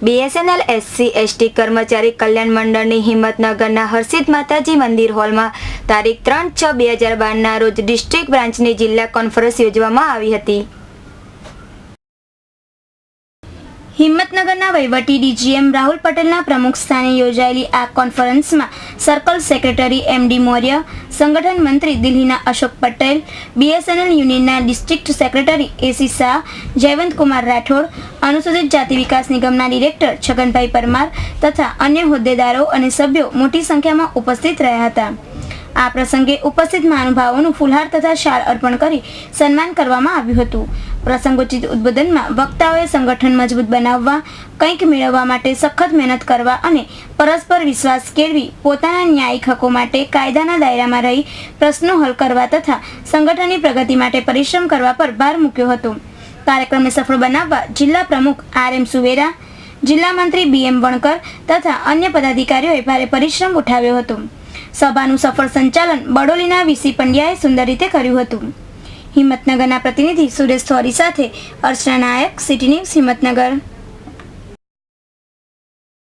BSNL SC/ST કર્મચારી કલ્યાણ મંડળની હિંમતનગરના હર્ષિત માતાજી મંદિર હોલમાં તારીખ 3/6/2012ના રોજ ડિસ્ટ્રિક્ટ બ્રાન્ચની જિલ્લા કોન્ફરન્સ યોજવામાં આવી હતી. હિંમતનગરના વહીવટી DGM રાહુલ પટેલના પ્રમુખ સ્થાને યોજાયેલી આ કોન્ફરન્સમાં સર્કલ સેક્રેટરી MD મૌર્ય, સંગઠન મંત્રી દિલ્હીના અશોક પટેલ, BSNL યુનિયનના district secretary AC Shah, Jaywantkumar Rathod, અનુસૂચિત જાતિ વિકાસ નિગમના ડિરેક્ટર છગનભાઈ પરમાર તથા અન્ય હોદ્દેદારો અને સભ્યો મોટી સંખ્યામાં ઉપસ્થિત રહ્યા હતા. આ પ્રસંગે ઉપસ્થિત મહાનુભાવોનું ફૂલહાર તથા શાલ અર્પણ કરી સન્માન કરવામાં આવ્યું હતું. પ્રસંગોચિત ઉદ્બોધનમાં વક્તાઓએ સંગઠન મજબૂત બનાવવા, કંઈક મેળવવા માટે સખત મહેનત કરવા અને પરસ્પર વિશ્વાસ કેળવી પોતાના ન્યાયિક હકો માટે કાયદાના દાયરામાં રહી પ્રશ્નો હલ કરવા તથા સંગઠનની પ્રગતિ માટે પરિશ્રમ કરવા પર ભાર મૂક્યો હતો. કાર્યક્રમને સફળ બનાવવા જિલ્લા પ્રમુખ RM સુવેરા, જિલ્લા મંત્રી BM વણકર તથા અન્ય પદાધિકારીઓએ ભારે પરિશ્રમ ઉઠાવ્યો હતો. સભાનું સફળ સંચાલન બડોલીના VC પંડ્યાએ સુંદર રીતે કર્યું હતું. હિંમતનગરના પ્રતિનિધિ સુરેશ થોરી સાથે અર્ચના નાયક, સિટી ન્યૂઝ હિંમતનગર.